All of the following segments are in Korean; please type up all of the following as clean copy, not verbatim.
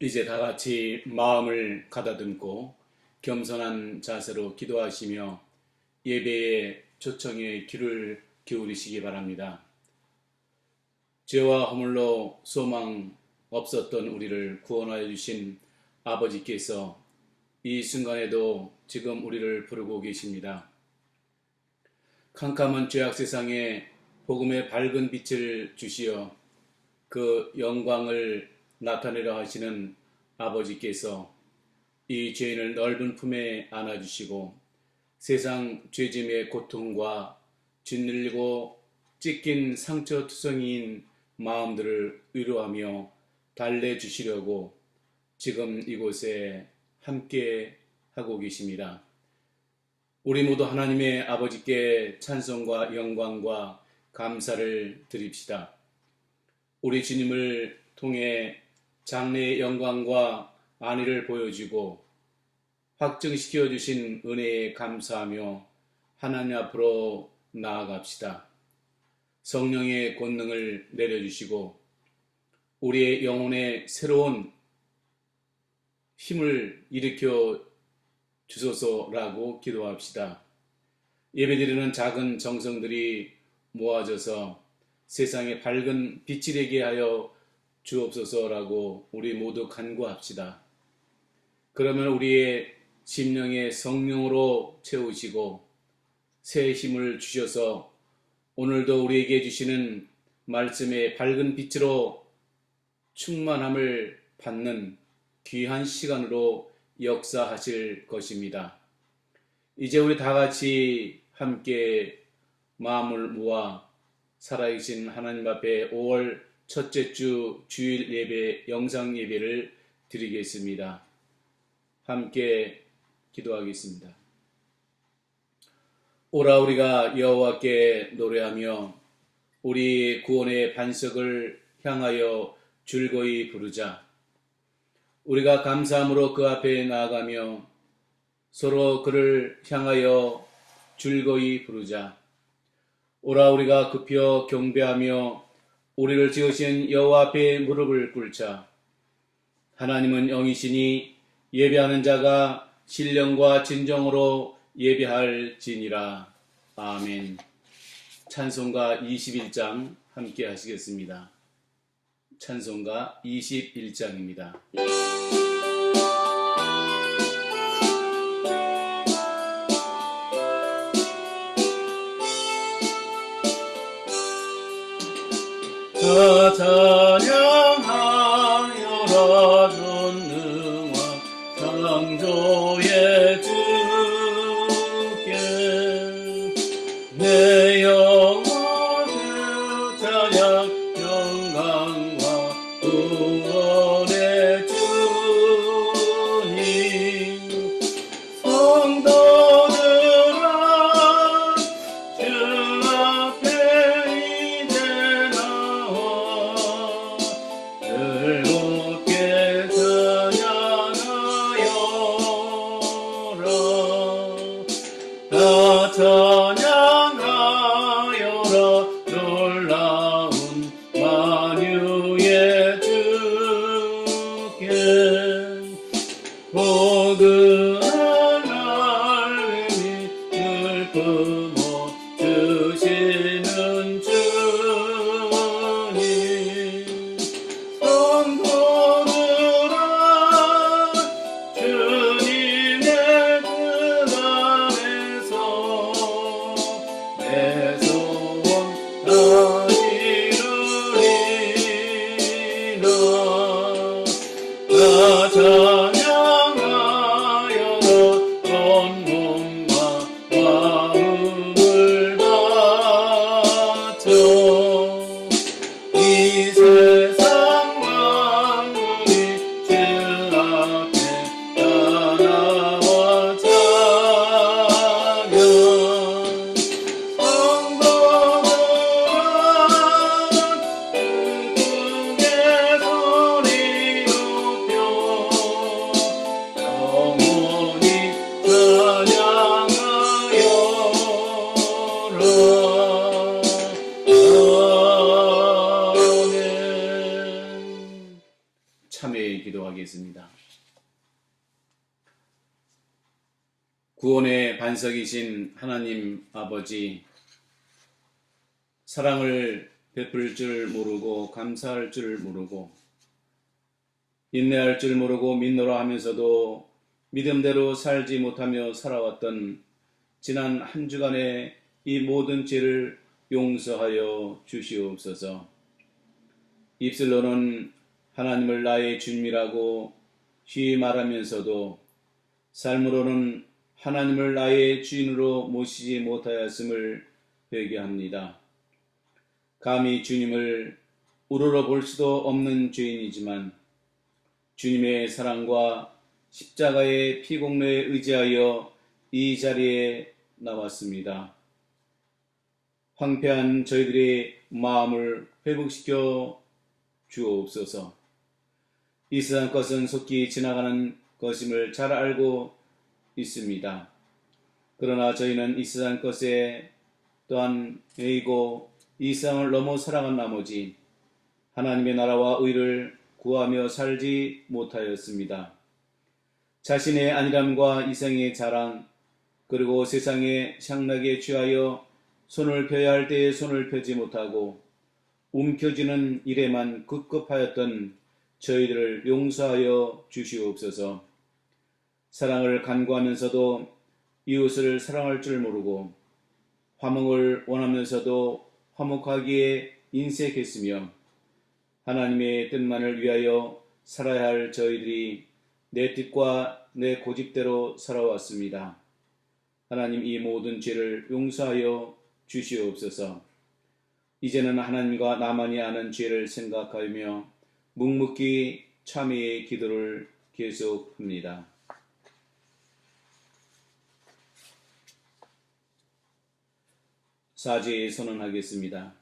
이제 다 같이 마음을 가다듬고 겸손한 자세로 기도하시며 예배의 초청에 귀를 기울이시기 바랍니다. 죄와 허물로 소망 없었던 우리를 구원하여 주신 아버지께서 이 순간에도 지금 우리를 부르고 계십니다. 캄캄한 죄악 세상에 복음의 밝은 빛을 주시어 그 영광을 나타내려 하시는 아버지께서 이 죄인을 넓은 품에 안아주시고 세상 죄짐의 고통과 짓눌리고 찢긴 상처투성이인 마음들을 위로하며 달래주시려고 지금 이곳에 함께 하고 계십니다. 우리 모두 하나님의 아버지께 찬송과 영광과 감사를 드립시다. 우리 주님을 통해 장래의 영광과 안위를 보여주고 확증시켜 주신 은혜에 감사하며 하나님 앞으로 나아갑시다. 성령의 권능을 내려주시고 우리의 영혼에 새로운 힘을 일으켜 주소서라고 기도합시다. 예배드리는 작은 정성들이 모아져서 세상에 밝은 빛이 되게 하여 주옵소서라고 우리 모두 간구합시다. 그러면 우리의 심령에 성령으로 채우시고 새 힘을 주셔서 오늘도 우리에게 주시는 말씀의 밝은 빛으로 충만함을 받는 귀한 시간으로 역사하실 것입니다. 이제 우리 다 같이 함께 마음을 모아 살아계신 하나님 앞에 5월 첫째 주 주일 예배, 영상 예배를 드리겠습니다. 함께 기도하겠습니다. 오라 우리가 여호와께 노래하며 우리 구원의 반석을 향하여 즐거이 부르자. 우리가 감사함으로 그 앞에 나아가며 서로 그를 향하여 즐거이 부르자. 오라 우리가 급혀 경배하며 우리를 지으신 여호와 앞에 무릎을 꿇자. 하나님은 영이시니 예배하는 자가 신령과 진정으로 예배할지니라. 아멘. 찬송가 21장 함께 하시겠습니다. 찬송가 21장입니다. 찬양하여라 전능한 창조의 주께 내 영혼을 찬양 영광과 구원의 주님 성도들아 주 앞에 이제 나와 즐겁게 찬양하여라. 다 찬양하여라 놀라운 만유의 주께 포근한 날개를 품어 주시는 주님 성도들아 주님의 그 안에서 구원의 반석이신 하나님 아버지, 사랑을 베풀 줄 모르고 감사할 줄 모르고 인내할 줄 모르고 믿노라 하면서도 믿음대로 살지 못하며 살아왔던 지난 한 주간의 이 모든 죄를 용서하여 주시옵소서. 입술로는 하나님을 나의 주님이라고 쉬이 말하면서도 삶으로는 하나님을 나의 주인으로 모시지 못하였음을 회개합니다. 감히 주님을 우러러 볼 수도 없는 죄인이지만 주님의 사랑과 십자가의 피공로에 의지하여 이 자리에 나왔습니다. 황폐한 저희들의 마음을 회복시켜 주옵소서. 이 세상 것은 속히 지나가는 것임을 잘 알고 있습니다. 그러나 저희는 이 세상 것에 또한 매이고 이 세상을 넘어 살아간 나머지 하나님의 나라와 의를 구하며 살지 못하였습니다. 자신의 안일함과 이생의 자랑, 그리고 세상의 향락에 취하여 손을 펴야 할 때에 손을 펴지 못하고 움켜쥐는 일에만 급급하였던 저희들을 용서하여 주시옵소서. 사랑을 간구하면서도 이웃을 사랑할 줄 모르고 화목을 원하면서도 화목하기에 인색했으며 하나님의 뜻만을 위하여 살아야 할 저희들이 내 뜻과 내 고집대로 살아왔습니다. 하나님, 이 모든 죄를 용서하여 주시옵소서. 이제는 하나님과 나만이 아는 죄를 생각하며 묵묵히 참회의 기도를 계속합니다. 사죄 선언하겠습니다.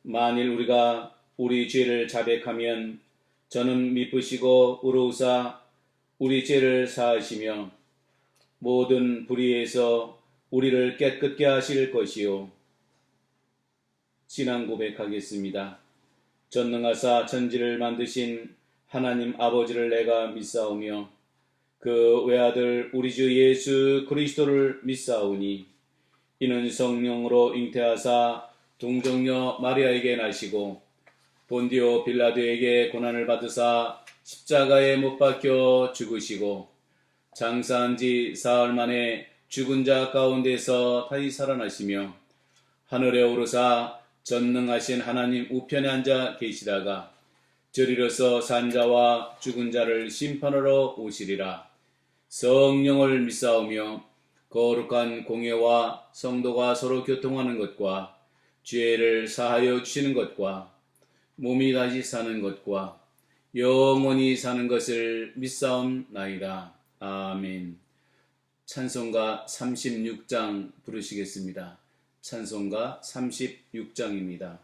만일 우리가 우리 죄를 자백하면 저는 미쁘시고 의로우사 우리 죄를 사하시며 모든 불의에서 우리를 깨끗게 하실 것이요. 신앙 고백하겠습니다. 전능하사 천지를 만드신 하나님 아버지를 내가 믿사오며 그 외아들 우리 주 예수 그리스도를 믿사오니 이는 성령으로 잉태하사 동정녀 마리아에게 나시고 본디오 빌라도에게 고난을 받으사 십자가에 못 박혀 죽으시고 장사한 지 사흘 만에 죽은 자 가운데서 다시 살아나시며 하늘에 오르사 전능하신 하나님 우편에 앉아 계시다가 저리로서 산 자와 죽은 자를 심판하러 오시리라. 성령을 믿사오며 거룩한 공예와 성도가 서로 교통하는 것과 죄를 사하여 주시는 것과 몸이 다시 사는 것과 영원히 사는 것을 믿사옵나이다. 아멘. 찬송가 36장 부르시겠습니다. 찬송가 36장입니다.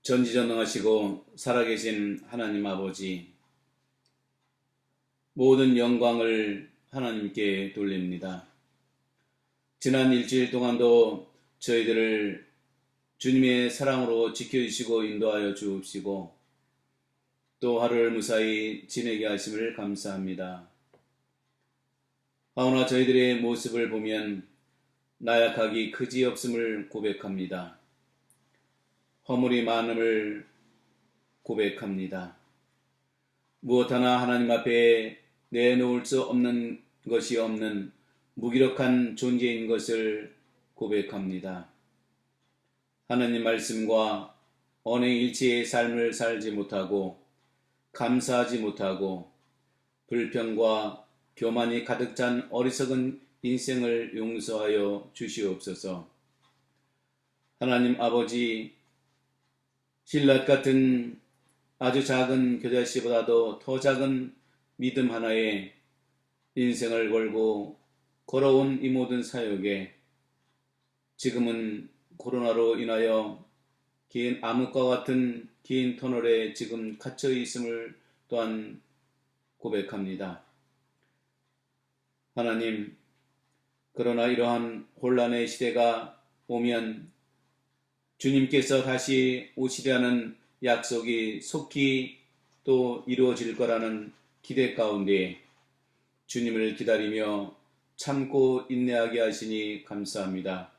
전지전능하시고 살아계신 하나님 아버지, 모든 영광을 하나님께 돌립니다. 지난 일주일 동안도 저희들을 주님의 사랑으로 지켜주시고 인도하여 주옵시고 또 하루를 무사히 지내게 하심을 감사합니다. 하오나 저희들의 모습을 보면 나약하기 그지없음을 고백합니다. 허물이 많음을 고백합니다. 무엇 하나 하나님 앞에 내놓을 수 없는 것이 없는 무기력한 존재인 것을 고백합니다. 하나님 말씀과 언행일치의 삶을 살지 못하고 감사하지 못하고 불평과 교만이 가득 찬 어리석은 인생을 용서하여 주시옵소서. 하나님 아버지, 실랏 같은 아주 작은 겨자씨보다도 더 작은 믿음 하나에 인생을 걸고 걸어온 이 모든 사역에 지금은 코로나로 인하여 긴 암흑과 같은 긴 터널에 지금 갇혀 있음을 또한 고백합니다. 하나님, 그러나 이러한 혼란의 시대가 오면 주님께서 다시 오시려는 약속이 속히 또 이루어질 거라는 기대 가운데 주님을 기다리며 참고 인내하게 하시니 감사합니다.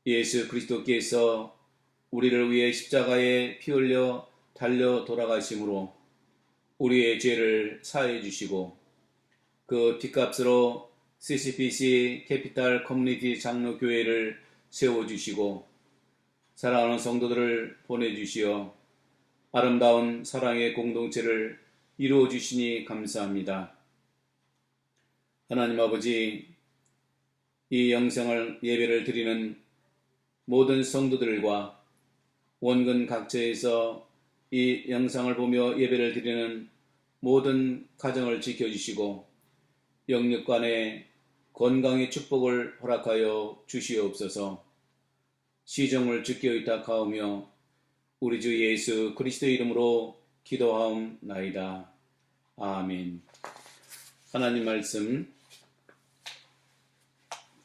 예수 그리스도께서 우리를 위해 십자가에 피 흘려 달려 돌아가심으로 우리의 죄를 사해 주시고 그 피값으로 CCPC 캐피탈 커뮤니티 장로교회를 세워주시고 사랑하는 성도들을 보내주시어 아름다운 사랑의 공동체를 이루어 주시니 감사합니다. 하나님 아버지, 이 영성을 예배를 드리는 모든 성도들과 원근 각처에서 이 영상을 보며 예배를 드리는 모든 가정을 지켜주시고 영육간의 건강의 축복을 허락하여 주시옵소서. 시정을 주께 의탁하오며 우리 주 예수 그리스도의 이름으로 기도하옵나이다. 아멘. 하나님 말씀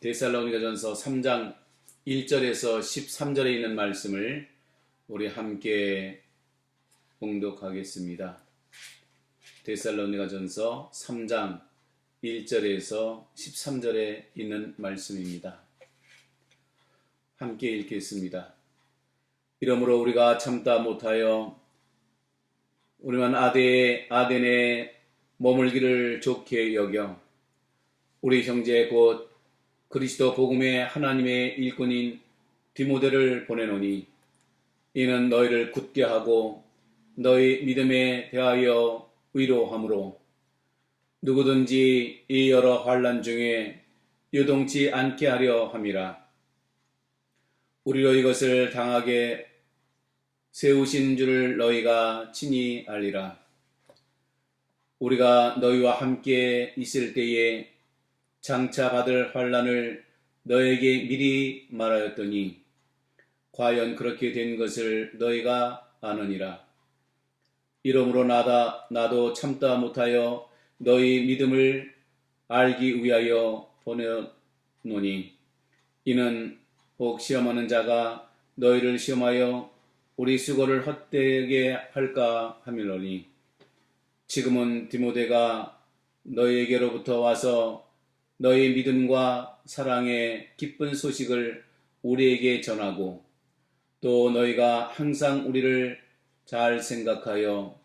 데살로니가전서 3장 1절에서 13절에 있는 말씀을 우리 함께 봉독하겠습니다. 데살로니가전서 3장 1절에서 13절에 있는 말씀입니다. 함께 읽겠습니다. 이러므로 우리가 참다 못하여 우리만 아덴에 머물기를 좋게 여겨 우리 형제 곧 그리스도 복음의 하나님의 일꾼인 디모데를 보내노니 이는 너희를 굳게 하고 너희 믿음에 대하여 위로하므로 누구든지 이 여러 환난 중에 요동치 않게 하려 함이라. 우리로 이것을 당하게 세우신 줄을 너희가 친히 알리라. 우리가 너희와 함께 있을 때에 장차 받을 환난을 너에게 미리 말하였더니 과연 그렇게 된 것을 너희가 아느니라. 이러므로 나도 참다 못하여 너희 믿음을 알기 위하여 보내노니 이는 혹 시험하는 자가 너희를 시험하여 우리 수고를 헛되게 할까 함이로니 지금은 디모데가 너희에게로부터 와서 너희 믿음과 사랑의 기쁜 소식을 우리에게 전하고 또 너희가 항상 우리를 잘 생각하여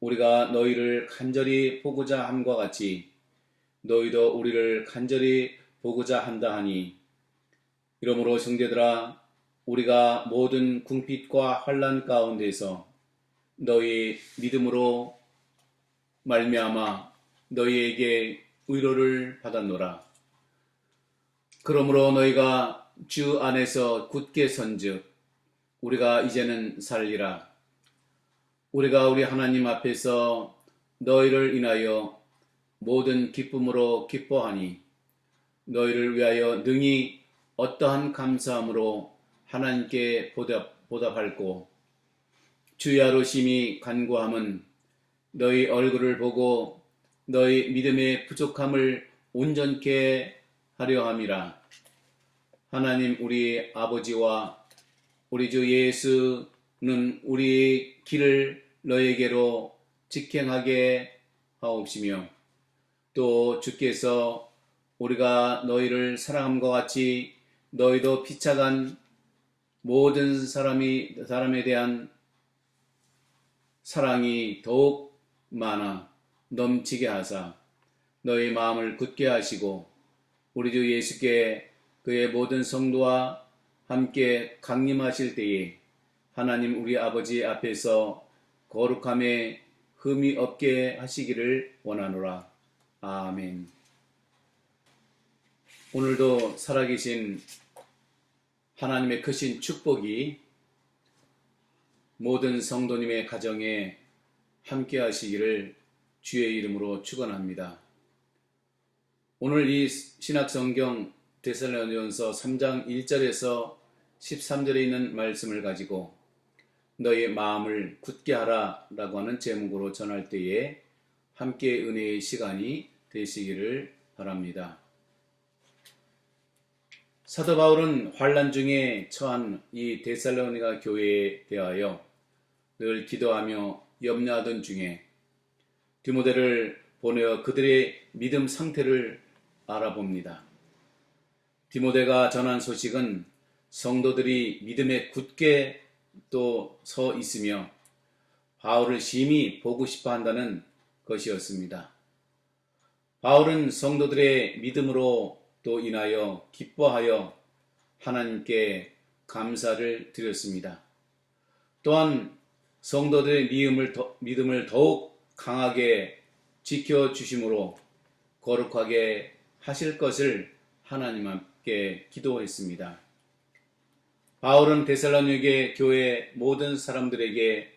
우리가 너희를 간절히 보고자 함과 같이 너희도 우리를 간절히 보고자 한다 하니 이러므로 형제들아 우리가 모든 궁핍과 환난 가운데서 너희 믿음으로 말미암아 너희에게 위로를 받았노라. 그러므로 너희가 주 안에서 굳게 선즉 우리가 이제는 살리라. 우리가 우리 하나님 앞에서 너희를 인하여 모든 기쁨으로 기뻐하니 너희를 위하여 능히 어떠한 감사함으로 하나님께 보답할꼬 주야로 심히 간구함은 너희 얼굴을 보고 너희 믿음의 부족함을 온전케 하려 함이라. 하나님 우리 아버지와 우리 주 예수는 우리 길을 너에게로 직행하게 하옵시며 또 주께서 우리가 너희를 사랑함과 같이 너희도 피차간 모든 사람에 대한 사랑이 더욱 많아 넘치게 하사 너희 마음을 굳게 하시고 우리 주 예수께 그의 모든 성도와 함께 강림하실 때에 하나님 우리 아버지 앞에서 거룩함에 흠이 없게 하시기를 원하노라. 아멘. 오늘도 살아계신 하나님의 크신 축복이 모든 성도님의 가정에 함께 하시기를 주의 이름으로 축원합니다. 오늘 이 신약성경 데살로니가전서 3장 1절에서 13절에 있는 말씀을 가지고 너의 마음을 굳게 하라 라고 하는 제목으로 전할 때에 함께 은혜의 시간이 되시기를 바랍니다. 사도 바울은 환난 중에 처한 이 데살로니가 교회에 대하여 늘 기도하며 염려하던 중에 디모데를 보내어 그들의 믿음 상태를 알아봅니다. 디모데가 전한 소식은 성도들이 믿음에 굳게 또 서 있으며 바울을 심히 보고 싶어 한다는 것이었습니다. 바울은 성도들의 믿음으로 또 인하여 기뻐하여 하나님께 감사를 드렸습니다. 또한 성도들의 믿음을 더욱 강하게 지켜주심으로 거룩하게 하실 것을 하나님 앞에 기도했습니다. 바울은 데살로니게 교회 모든 사람들에게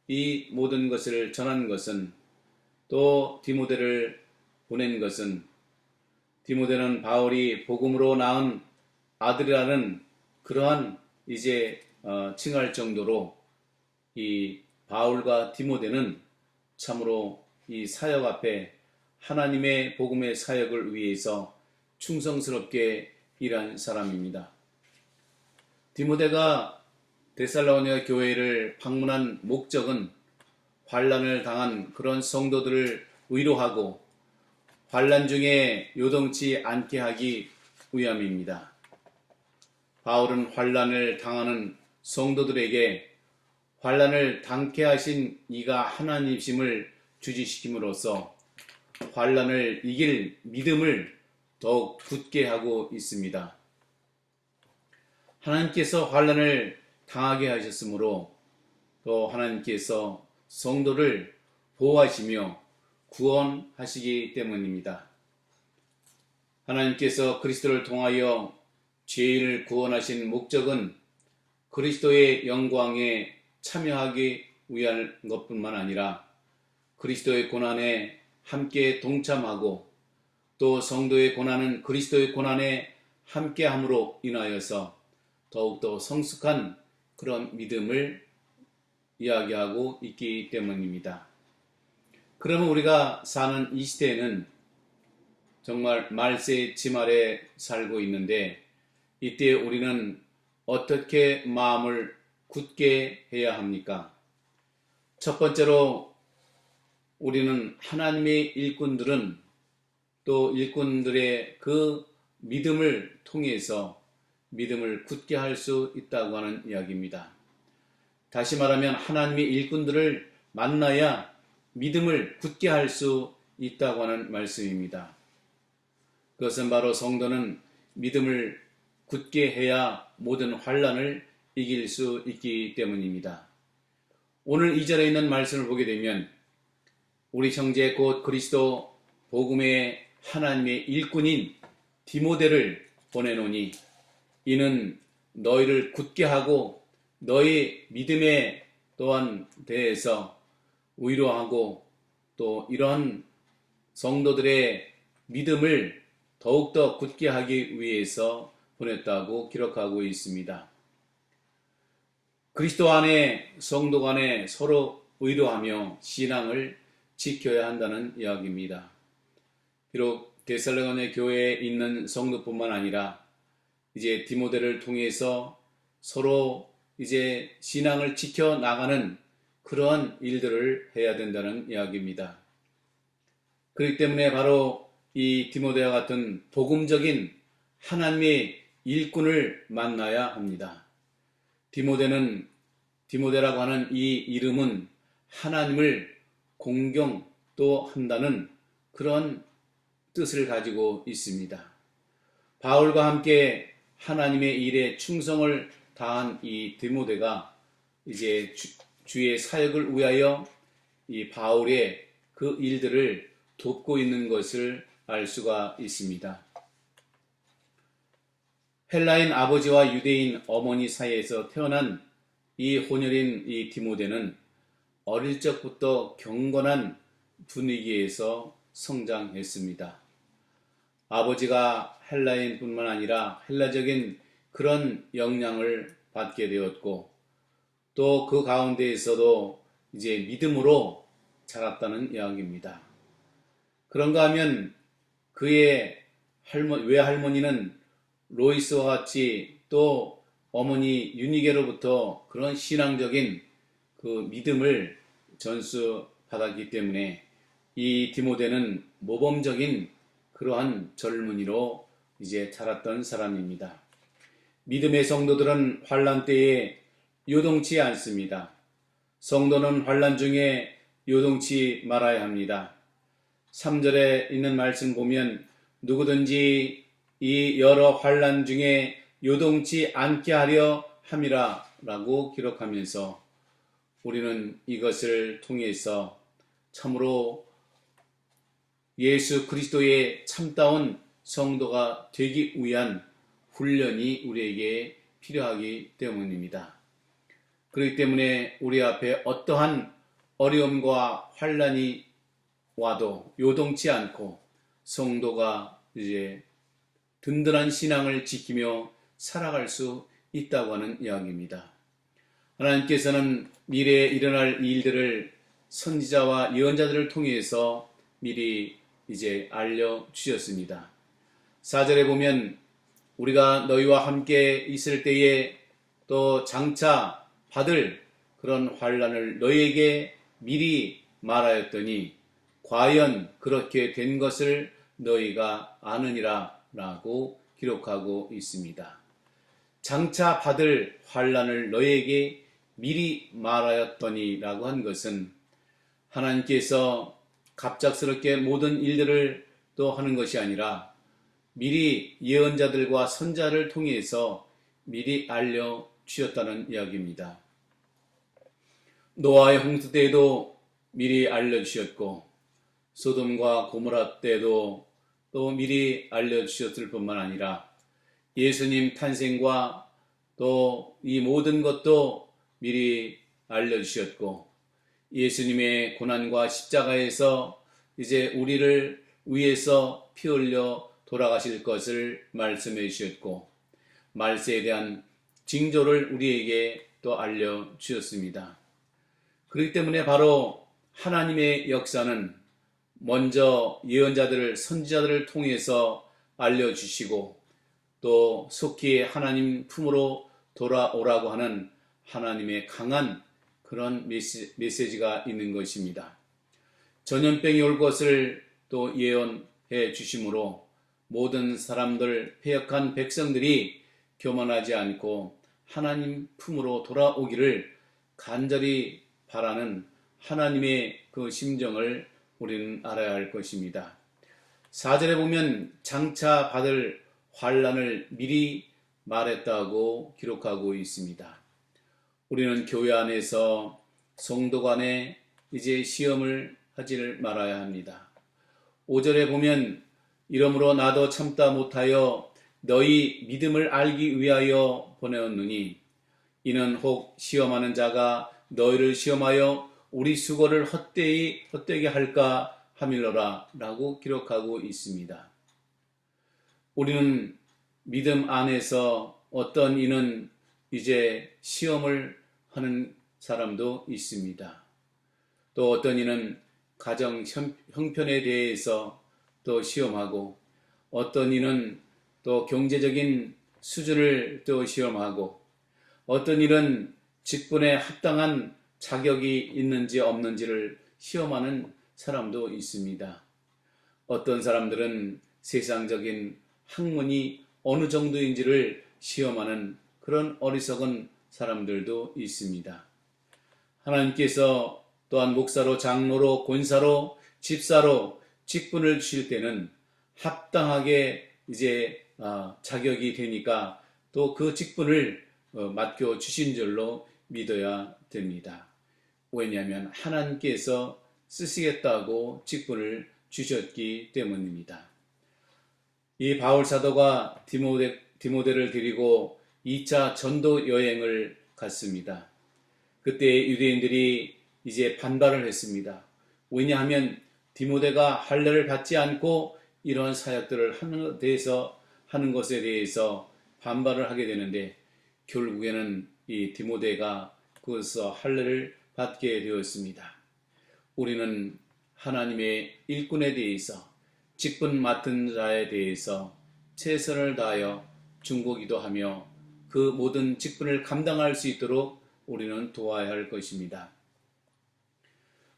이 모든 것을 전한 것은 또 디모데를 보낸 것은 디모데는 바울이 복음으로 낳은 아들이라는 그러한 이제 칭할 정도로 이 바울과 디모데는 참으로 이 사역 앞에 하나님의 복음의 사역을 위해서 충성스럽게 일한 사람입니다. 디모데가 데살로니가 교회를 방문한 목적은 환난을 당한 그런 성도들을 위로하고 환난 중에 요동치 않게 하기 위함입니다. 바울은 환난을 당하는 성도들에게 환난을 당케 하신 이가 하나님이심을 주지시킴으로써 환난을 이길 믿음을 더욱 굳게 하고 있습니다. 하나님께서 환난을 당하게 하셨으므로 또 하나님께서 성도를 보호하시며 구원하시기 때문입니다. 하나님께서 그리스도를 통하여 죄인을 구원하신 목적은 그리스도의 영광에 참여하기 위한 것뿐만 아니라 그리스도의 고난에 함께 동참하고 또 성도의 고난은 그리스도의 고난에 함께함으로 인하여서 더욱더 성숙한 그런 믿음을 이야기하고 있기 때문입니다. 그러면 우리가 사는 이 시대에는 정말 말세 지말에 살고 있는데 이때 우리는 어떻게 마음을 굳게 해야 합니까? 첫 번째로 우리는 하나님의 일꾼들은 또 일꾼들의 그 믿음을 통해서 믿음을 굳게 할 수 있다고 하는 이야기입니다. 다시 말하면 하나님의 일꾼들을 만나야 믿음을 굳게 할 수 있다고 하는 말씀입니다. 그것은 바로 성도는 믿음을 굳게 해야 모든 환난을 이길 수 있기 때문입니다. 오늘 2절에 있는 말씀을 보게 되면 우리 형제 곧 그리스도 복음의 하나님의 일꾼인 디모데를 보내노니 이는 너희를 굳게 하고 너희 믿음에 또한 대해서 위로하고 또 이러한 성도들의 믿음을 더욱더 굳게 하기 위해서 보냈다고 기록하고 있습니다. 그리스도 안에 성도 간에 서로 의료하며 신앙을 지켜야 한다는 이야기입니다. 비록 데살로니가 교회에 있는 성도뿐만 아니라 이제 디모데를 통해서 서로 이제 신앙을 지켜 나가는 그러한 일들을 해야 된다는 이야기입니다. 그렇기 때문에 바로 이 디모데와 같은 복음적인 하나님의 일꾼을 만나야 합니다. 디모데라고 하는 이 이름은 하나님을 공경 또 한다는 그런 뜻을 가지고 있습니다. 바울과 함께 하나님의 일에 충성을 다한 이 디모데가 이제 주의 사역을 위하여 이 바울의 그 일들을 돕고 있는 것을 알 수가 있습니다. 헬라인 아버지와 유대인 어머니 사이에서 태어난 이 혼혈인 이 디모데는 어릴 적부터 경건한 분위기에서 성장했습니다. 아버지가 헬라인뿐만 아니라 헬라적인 그런 영향을 받게 되었고 또 그 가운데에서도 이제 믿음으로 자랐다는 이야기입니다. 그런가 하면 그의 외할머니는 로이스와 같이 또 어머니 유니게로부터 그런 신앙적인 그 믿음을 전수받았기 때문에 이 디모데는 모범적인 그러한 젊은이로 이제 자랐던 사람입니다. 믿음의 성도들은 환난 때에 요동치 않습니다. 성도는 환난 중에 요동치 말아야 합니다. 3절에 있는 말씀 보면 누구든지 이 여러 환난 중에 요동치 않게 하려 함이라 라고 기록하면서 우리는 이것을 통해서 참으로 예수 그리스도의 참다운 성도가 되기 위한 훈련이 우리에게 필요하기 때문입니다. 그렇기 때문에 우리 앞에 어떠한 어려움과 환난이 와도 요동치 않고 성도가 이제 든든한 신앙을 지키며 살아갈 수 있다고 하는 이야기입니다. 하나님께서는 미래에 일어날 일들을 선지자와 예언자들을 통해서 미리 이제 알려주셨습니다. 4절에 보면 우리가 너희와 함께 있을 때에 또 장차 받을 그런 환난을 너희에게 미리 말하였더니 과연 그렇게 된 것을 너희가 아느니라 라고 기록하고 있습니다. 장차 받을 환난을 너희에게 미리 말하였더니 라고 한 것은 하나님께서 갑작스럽게 모든 일들을 또 하는 것이 아니라 미리 예언자들과 선자를 통해서 미리 알려주셨다는 이야기입니다. 노아의 홍수 때에도 미리 알려주셨고 소돔과 고모라 때도 또 미리 알려주셨을 뿐만 아니라 예수님 탄생과 또 이 모든 것도 미리 알려주셨고 예수님의 고난과 십자가에서 이제 우리를 위해서 피 흘려 돌아가실 것을 말씀해 주셨고 말세에 대한 징조를 우리에게 또 알려주셨습니다. 그렇기 때문에 바로 하나님의 역사는 먼저 예언자들을 선지자들을 통해서 알려주시고 또 속히 하나님 품으로 돌아오라고 하는 하나님의 강한 그런 메시지가 있는 것입니다. 전염병이 올 것을 또 예언해 주심으로 모든 사람들 패역한 백성들이 교만하지 않고 하나님 품으로 돌아오기를 간절히 바라는 하나님의 그 심정을 우리는 알아야 할 것입니다. 4절에 보면 장차 받을 환난을 미리 말했다고 기록하고 있습니다. 우리는 교회 안에서 성도 간에 이제 시험을 하지를 말아야 합니다. 5절에 보면 이러므로 나도 참다 못하여 너희 믿음을 알기 위하여 보내었느니 이는 혹 시험하는 자가 너희를 시험하여 우리 수고를 헛되게 할까 함일러라 라고 기록하고 있습니다. 우리는 믿음 안에서 어떤 이는 이제 시험을 하는 사람도 있습니다. 또 어떤 이는 가정 형편에 대해서 또 시험하고, 어떤 이는 또 경제적인 수준을 또 시험하고, 어떤 일은 직분에 합당한 자격이 있는지 없는지를 시험하는 사람도 있습니다. 어떤 사람들은 세상적인 학문이 어느 정도인지를 시험하는 그런 어리석은 사람들도 있습니다. 하나님께서 또한 목사로, 장로로, 권사로, 집사로 직분을 주실 때는 합당하게 이제 자격이 되니까 또 그 직분을 맡겨 주신 줄로 믿어야 됩니다. 왜냐하면 하나님께서 쓰시겠다고 직분을 주셨기 때문입니다. 이 바울 사도가 디모데를 데리고 2차 전도 여행을 갔습니다. 그때 유대인들이 이제 반발을 했습니다. 왜냐하면 디모데가 할례를 받지 않고 이러한 사역들을 하는 것에 대해서 반발을 하게 되는데, 결국에는 이 디모데가 그것에서 할례를 받게 되었습니다. 우리는 하나님의 일꾼에 대해서, 직분 맡은 자에 대해서 최선을 다하여 중보기도하며 그 모든 직분을 감당할 수 있도록 우리는 도와야 할 것입니다.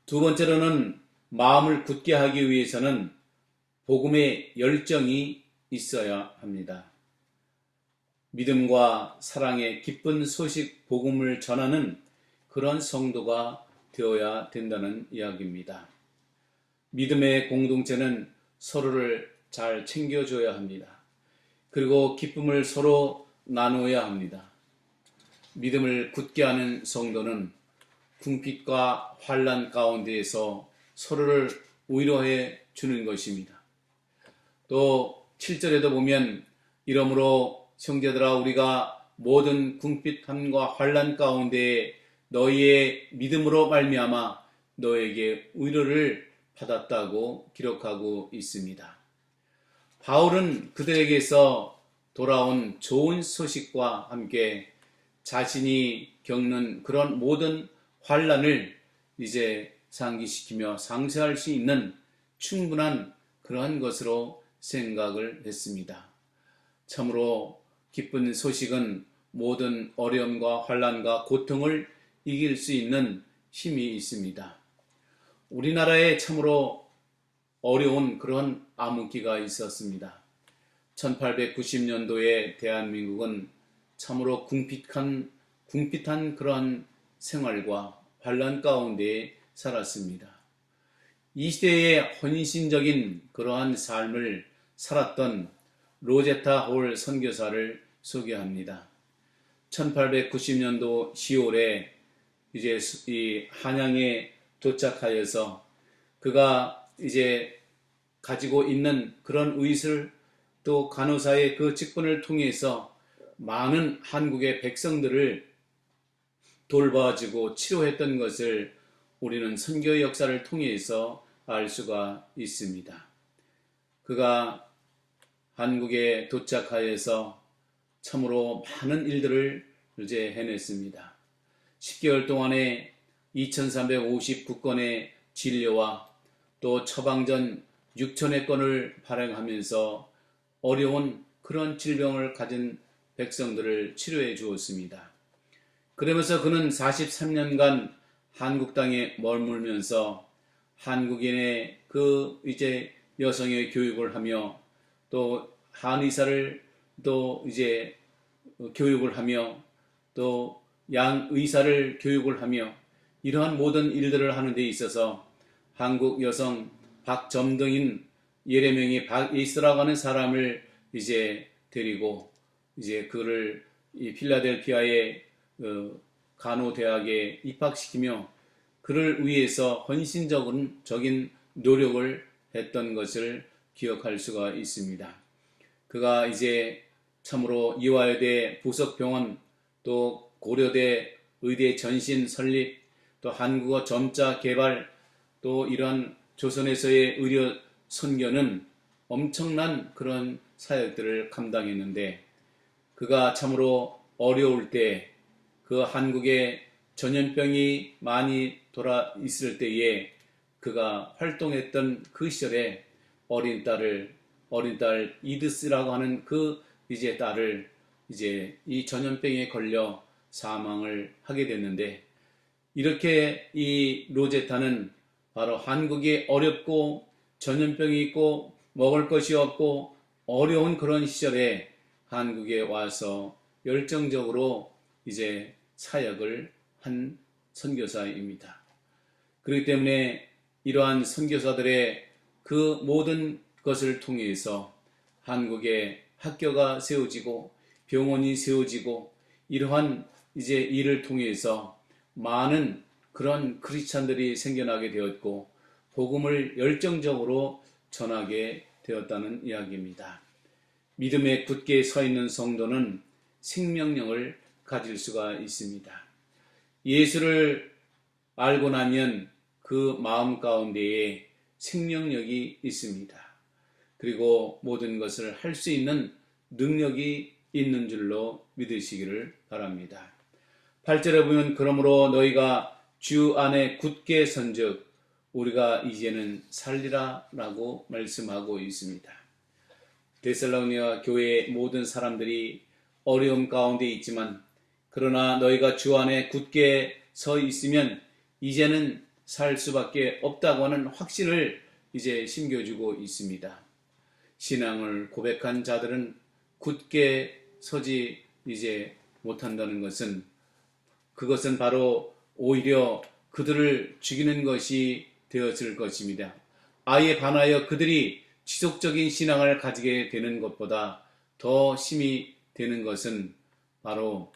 두 번째로는 마음을 굳게 하기 위해서는 복음의 열정이 있어야 합니다. 믿음과 사랑의 기쁜 소식 복음을 전하는 그런 성도가 되어야 된다는 이야기입니다. 믿음의 공동체는 서로를 잘 챙겨줘야 합니다. 그리고 기쁨을 서로 나누어야 합니다. 믿음을 굳게 하는 성도는 궁핍과 환난 가운데에서 서로를 위로해 주는 것입니다. 또 7절에도 보면, 이러므로 형제들아 우리가 모든 궁핍함과 환난 가운데 너희의 믿음으로 말미암아 너에게 위로를 받았다고 기록하고 있습니다. 바울은 그들에게서 돌아온 좋은 소식과 함께 자신이 겪는 그런 모든 환난을 이제 상기시키며 상쇄할 수 있는 충분한 그러한 것으로 생각을 했습니다. 참으로 기쁜 소식은 모든 어려움과 환난과 고통을 이길 수 있는 힘이 있습니다. 우리나라에 참으로 어려운 그런 암흑기가 있었습니다. 1890년도에 대한민국은 참으로 궁핍한 그러한 생활과 환난 가운데 살았습니다. 이 시대의 헌신적인 그러한 삶을 살았던 로제타 홀 선교사를 소개합니다. 1890년도 10월에 이제 이 한양에 도착하여서 그가 이제 가지고 있는 그런 의술, 또 간호사의 그 직분을 통해서 많은 한국의 백성들을 돌봐주고 치료했던 것을 우리는 선교의 역사를 통해서 알 수가 있습니다. 그가 한국에 도착하여서 참으로 많은 일들을 이제 해냈습니다. 10개월 동안에 2359건의 진료와 또 처방전 6천여 건을 발행하면서 어려운 그런 질병을 가진 백성들을 치료해 주었습니다. 그러면서 그는 43년간 한국 땅에 머물면서 한국인의 그 이제 여성의 교육을 하며 또 한의사를 또 이제 교육을 하며 또 양의사를 교육을 하며 이러한 모든 일들을 하는 데 있어서 한국 여성 박점등인 예레명이 박예스라고 하는 사람을 이제 데리고 이제 그를 이 필라델피아의 간호대학에 입학시키며 그를 위해서 헌신적인 노력을 했던 것을 기억할 수가 있습니다. 그가 이제 참으로 이화여대 부석병원, 또 고려대 의대 전신 설립, 또 한국어 점자 개발, 또 이러한 조선에서의 의료 선교는 엄청난 그런 사역들을 감당했는데, 그가 참으로 어려울 때 그 한국의 전염병이 많이 돌아 있을 때에 그가 활동했던 그 시절에 어린 딸 이드스라고 하는 그 이제 딸을 이제 이 전염병에 걸려 사망을 하게 됐는데, 이렇게 이 로제타는 바로 한국이 어렵고 전염병이 있고 먹을 것이 없고 어려운 그런 시절에 한국에 와서 열정적으로 이제 사역을 한 선교사입니다. 그렇기 때문에 이러한 선교사들의 그 모든 것을 통해서 한국에 학교가 세워지고 병원이 세워지고 이러한 이제 일을 통해서 많은 그런 크리스찬들이 생겨나게 되었고 복음을 열정적으로 전하게 되었다는 이야기입니다. 믿음에 굳게 서 있는 성도는 생명력을 가질 수가 있습니다. 예수를 알고 나면 그 마음 가운데에 생명력이 있습니다. 그리고 모든 것을 할 수 있는 능력이 있는 줄로 믿으시기를 바랍니다. 8절에 보면 그러므로 너희가 주 안에 굳게 선즉 우리가 이제는 살리라 라고 말씀하고 있습니다. 데살로니가 교회의 모든 사람들이 어려움 가운데 있지만 그러나 너희가 주 안에 굳게 서 있으면 이제는 살 수밖에 없다고 하는 확신을 이제 심겨주고 있습니다. 신앙을 고백한 자들은 굳게 서지 이제 못한다는 것은 그것은 바로 오히려 그들을 죽이는 것이 되었을 것입니다. 아예 반하여 그들이 지속적인 신앙을 가지게 되는 것보다 더 심히 되는 것은 바로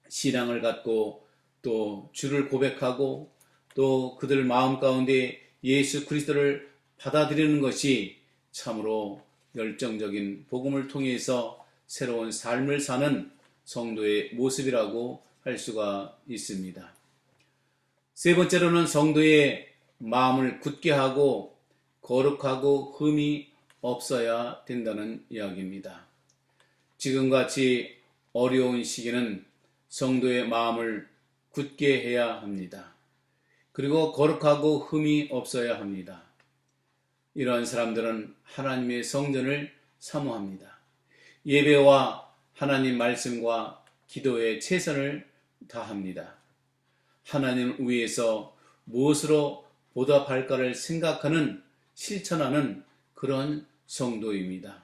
신앙을 갖고 또 주를 고백하고 또 그들 마음 가운데 예수 그리스도를 받아들이는 것이 참으로 열정적인 복음을 통해서 새로운 삶을 사는 성도의 모습이라고 할 수가 있습니다. 세 번째로는 성도의 마음을 굳게 하고 거룩하고 흠이 없어야 된다는 이야기입니다. 지금같이 어려운 시기는 성도의 마음을 굳게 해야 합니다. 그리고 거룩하고 흠이 없어야 합니다. 이러한 사람들은 하나님의 성전을 사모합니다. 예배와 하나님 말씀과 기도에 최선을 다합니다. 하나님 위해서 무엇으로 보답할까를 생각하는 실천하는 그런 성도입니다.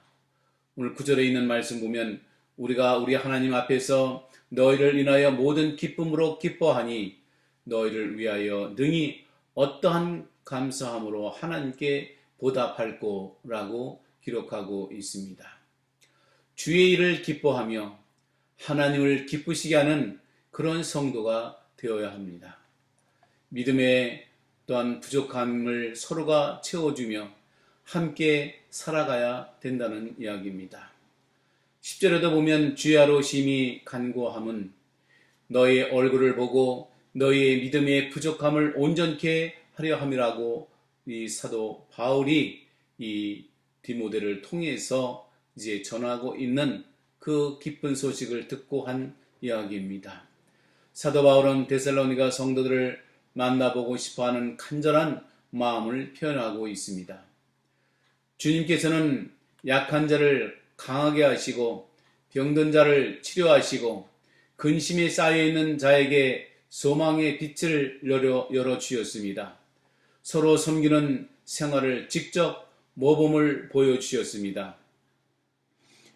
오늘 9절에 있는 말씀 보면 우리가 우리 하나님 앞에서 너희를 인하여 모든 기쁨으로 기뻐하니 너희를 위하여 능히 어떠한 감사함으로 하나님께 보답할꼬 라고 기록하고 있습니다. 주의 일을 기뻐하며 하나님을 기쁘시게 하는 그런 성도가 되어야 합니다. 믿음의 또한 부족함을 서로가 채워주며 함께 살아가야 된다는 이야기입니다. 10절에도 보면 주야로 심히 간구함은 너의 얼굴을 보고 너의 믿음의 부족함을 온전케 하려 함이라고 이 사도 바울이 이 디모데를 통해서 이제 전하고 있는 그 기쁜 소식을 듣고 한 이야기입니다. 사도 바울은 데살로니가 성도들을 만나보고 싶어하는 간절한 마음을 표현하고 있습니다. 주님께서는 약한 자를 강하게 하시고 병든 자를 치료하시고 근심에 쌓여있는 자에게 소망의 빛을 열어주셨습니다. 서로 섬기는 생활을 직접 모범을 보여주셨습니다.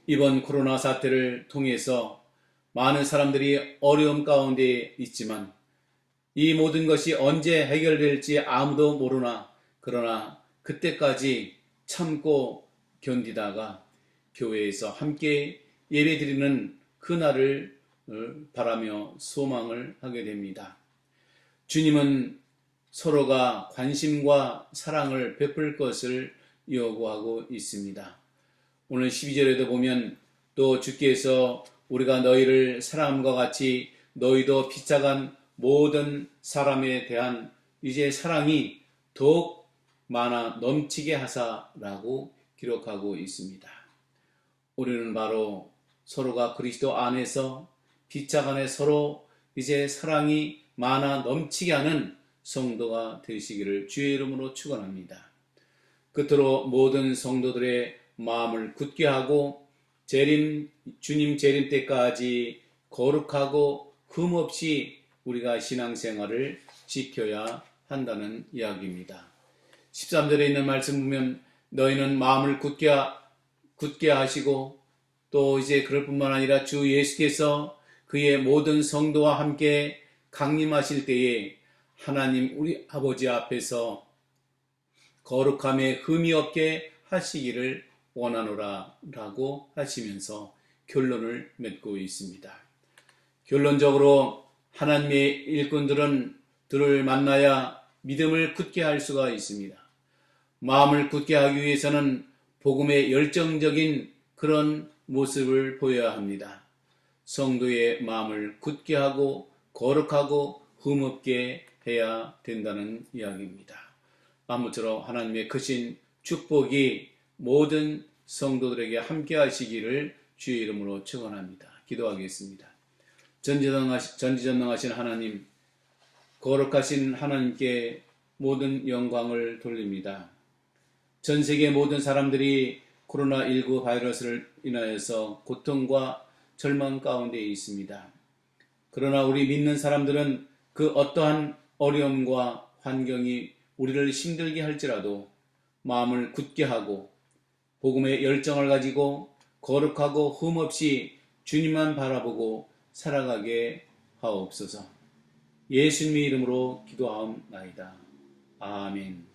이번 코로나 사태를 통해서 많은 사람들이 어려움 가운데 있지만 이 모든 것이 언제 해결될지 아무도 모르나 그러나 그때까지 참고 견디다가 교회에서 함께 예배드리는 그날을 바라며 소망을 하게 됩니다. 주님은 서로가 관심과 사랑을 베풀 것을 요구하고 있습니다. 오늘 12절에도 보면 또 주께서 우리가 너희를 사랑함과 같이 너희도 빗자간 모든 사람에 대한 이제 사랑이 더욱 많아 넘치게 하사라고 기록하고 있습니다. 우리는 바로 서로가 그리스도 안에서 빗자간에 서로 이제 사랑이 많아 넘치게 하는 성도가 되시기를 주의 이름으로 축원합니다. 끝으로 모든 성도들의 마음을 굳게 하고 주님 재림 때까지 거룩하고 흠없이 우리가 신앙생활을 지켜야 한다는 이야기입니다. 13절에 있는 말씀 보면 너희는 마음을 굳게 하시고 또 이제 그럴 뿐만 아니라 주 예수께서 그의 모든 성도와 함께 강림하실 때에 하나님 우리 아버지 앞에서 거룩함에 흠이 없게 하시기를 원하노라 라고 하시면서 결론을 맺고 있습니다. 결론적으로 하나님의 일꾼들을 만나야 믿음을 굳게 할 수가 있습니다. 마음을 굳게 하기 위해서는 복음의 열정적인 그런 모습을 보여야 합니다. 성도의 마음을 굳게 하고 거룩하고 흠없게 해야 된다는 이야기입니다. 아무쪼록 하나님의 크신 축복이 모든 성도들에게 함께 하시기를 주의 이름으로 축원합니다. 기도하겠습니다. 전지전능하신 하나님, 거룩하신 하나님께 모든 영광을 돌립니다. 전 세계 모든 사람들이 코로나19 바이러스를 인하여서 고통과 절망 가운데 있습니다. 그러나 우리 믿는 사람들은 그 어떠한 어려움과 환경이 우리를 힘들게 할지라도 마음을 굳게 하고 복음의 열정을 가지고 거룩하고 흠없이 주님만 바라보고 살아가게 하옵소서. 예수님의 이름으로 기도하옵나이다. 아멘.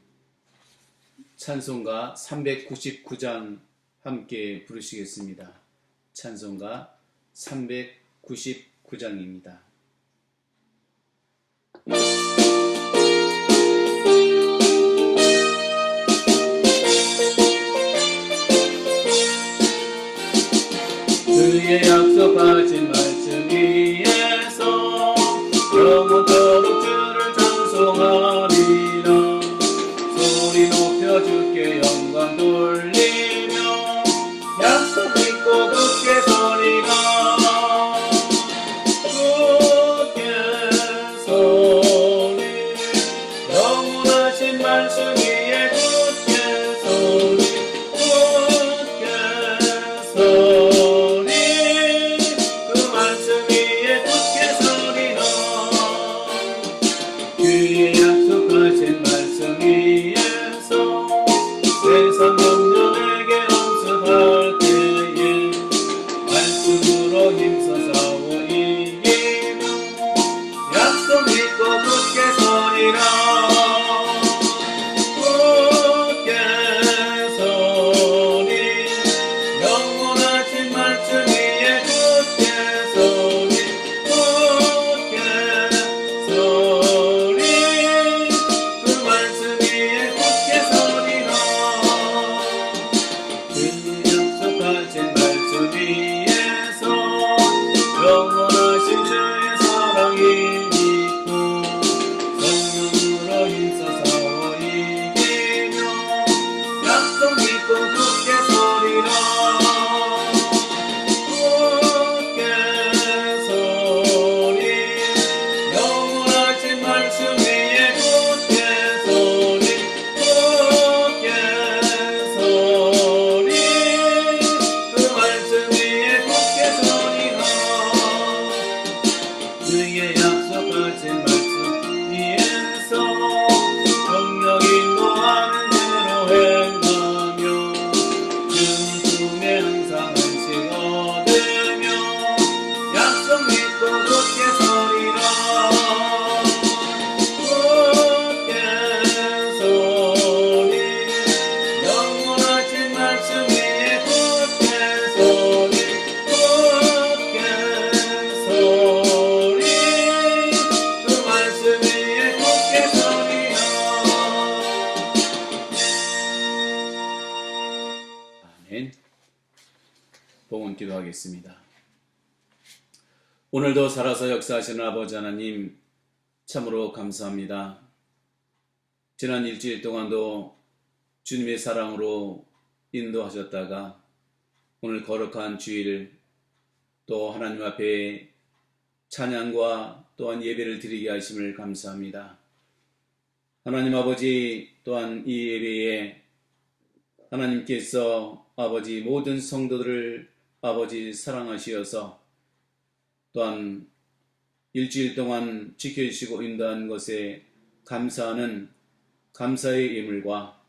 찬송가 399장 함께 부르시겠습니다. 찬송가 399장입니다. 그의 약속하신 말씀 위에서 영원토록 주를 찬송하리라. 소리 높여 주께 영광 돌리며 약속 믿고 굳게 서리라. 굳게 서리 영원하신 말씀 위에 굳게 서리 굳게 서리 그 말씀 위에 굳게 서리라. 그의 약속하신 말씀 위에서 세상 영년에게 엄습할 때에 말씀으로 힘써 싸워 이기며 약속 믿고 굳게 서리라. 굳게 서리 영원하신 말씀 위에 굳게 서리 굳게 서리 그 말씀 위에 굳게 서리라. 그 약속하신 말씀 위에서 영원하신 주의 사랑이 있고 성령으로 힘써 싸워 이기며 약속 믿고 굳게 서리라. 굳게 서리 영원하신 말씀 위에 굳게 서리 굳게 서리 그 말씀 위에 굳게 서리라. 그의 약속하신 말씀 위에서 정령 인도하는 대로 행하며 주님 품에 항상 안식 얻으며 약속 믿고 굳게 서리라. 굳게 서리 영원하신 말씀 위에 굳게 서리 굳게 서리 그 말씀 위에 굳게 서리라. 아멘. 봉헌 기도하겠습니다. 오늘도 살아서 역사하시는 아버지 하나님 참으로 감사합니다. 지난 일주일 동안도 주님의 사랑으로 인도하셨다가 오늘 거룩한 주일 또 하나님 앞에 찬양과 또한 예배를 드리게 하심을 감사합니다. 하나님 아버지, 또한 이 예배에 하나님께서 아버지 모든 성도들을 아버지 사랑하시어서 또한 일주일 동안 지켜주시고 인도한 것에 감사하는 감사의 예물과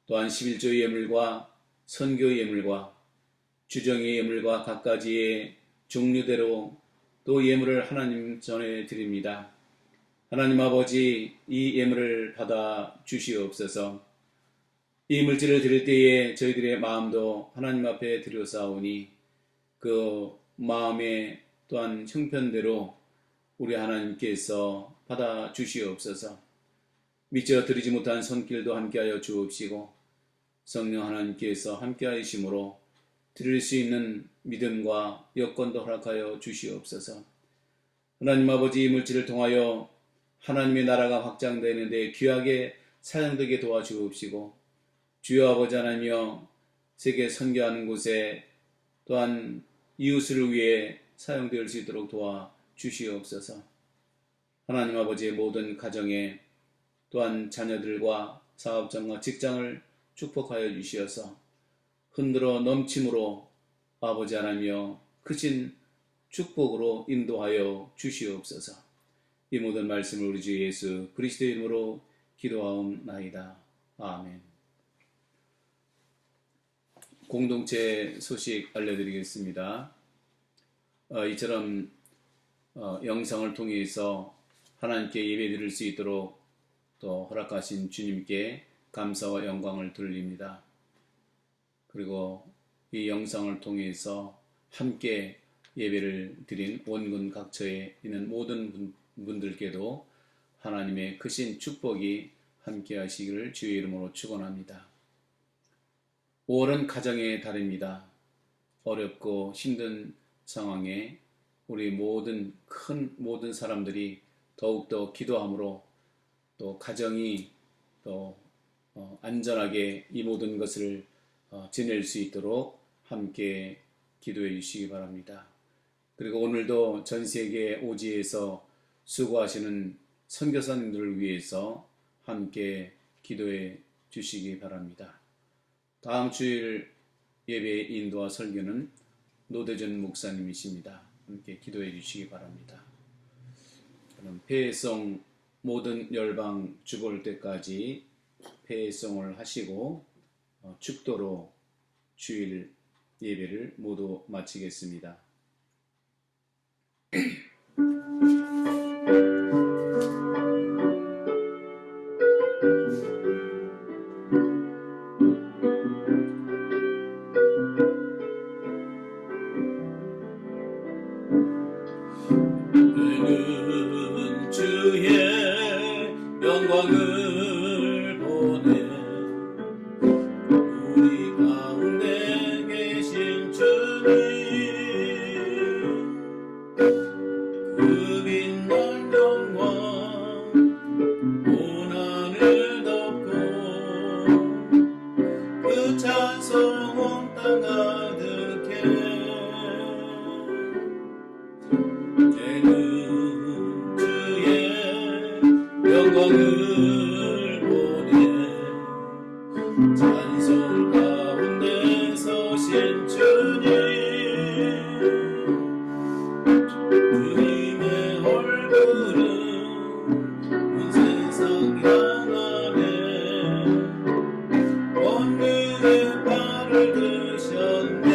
또한 11조의 예물과 선교의 예물과 주정의 예물과 각가지의 종류대로 또 예물을 하나님 전에 드립니다. 하나님 아버지, 이 예물을 받아 주시옵소서. 이 물질을 드릴 때에 저희들의 마음도 하나님 앞에 드려사오니 그 마음의 또한 형편대로 우리 하나님께서 받아 주시옵소서. 미처 드리지 못한 손길도 함께하여 주옵시고 성령 하나님께서 함께하심으로 드릴 수 있는 믿음과 여건도 허락하여 주시옵소서. 하나님 아버지, 이 물질을 통하여 하나님의 나라가 확장되는데 귀하게 사용되게 도와주옵시고 주여 아버지 하나님이여 세계 선교하는 곳에 또한 이웃을 위해 사용될 수 있도록 도와주시옵소서. 하나님 아버지의 모든 가정에 또한 자녀들과 사업장과 직장을 축복하여 주시어서 흔들어 넘침으로 아버지 하나님이여 크신 축복으로 인도하여 주시옵소서. 이 모든 말씀을 우리 주 예수 그리스도의 이름으로 기도하옵나이다. 아멘. 공동체 소식 알려드리겠습니다. 이처럼 영상을 통해서 하나님께 예배드릴 수 있도록 또 허락하신 주님께 감사와 영광을 돌립니다. 그리고 이 영상을 통해서 함께 예배를 드린 원군 각처에 있는 모든 분들께도 하나님의 크신 축복이 함께 하시기를 주의 이름으로 축원합니다. 5월은 가정의 달입니다. 어렵고 힘든 상황에 우리 모든 사람들이 더욱더 기도함으로 또 가정이 또 안전하게 이 모든 것을 지낼 수 있도록 함께 기도해 주시기 바랍니다. 그리고 오늘도 전 세계 오지에서 수고하시는 선교사님들을 위해서 함께 기도해 주시기 바랍니다. 다음 주일 예배 인도와 설교는 노대전 목사님이십니다. 함께 기도해 주시기 바랍니다. 그럼 폐송 모든 열방 주볼 때까지 폐송을 하시고 축도로 주일 예배를 모두 마치겠습니다. 그는 주의 영광을 보내 우리 가운데 계신 주님 그 빛난 영광 온 하늘 덮고 그 찬송 온 땅 가득해 내는 주의 영광을 보내 찬송 가운데 서신 주님 주님의 얼굴은 온 세상 향하네 원능의 발을 드셨네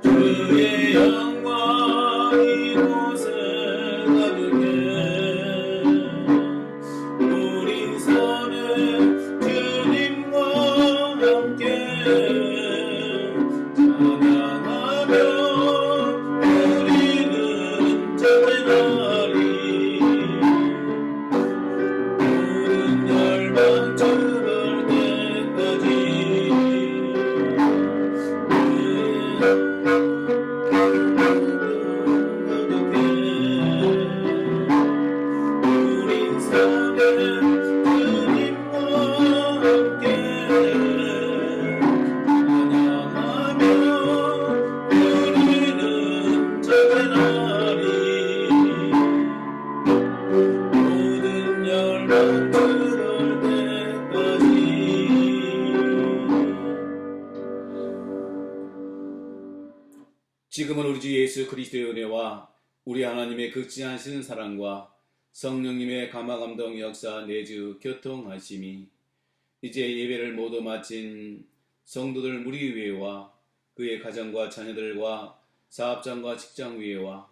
주의 영광 이곳에 가득해 우리 서는 주님과 함께 찬양하며 우리는 찬양하리 모든 열방 주볼 때까지 우린 사는 주님과 함께 찬양하며 우리는 예수 그리스도의 은혜와 우리 하나님의 극진하신 사랑과 성령님의 감화 감동 역사 내주 교통하심이 이제 예배를 모두 마친 성도들 무리 위에와 그의 가정과 자녀들과 사업장과 직장 위에와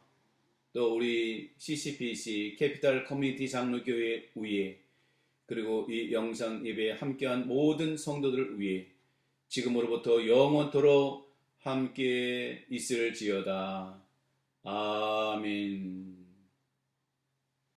또 우리 CCPC 캐피탈 커뮤니티 장로교회 위에 그리고 이 영상 예배에 함께한 모든 성도들 위에 지금으로부터 영원토록 함께 있을지어다. 아멘.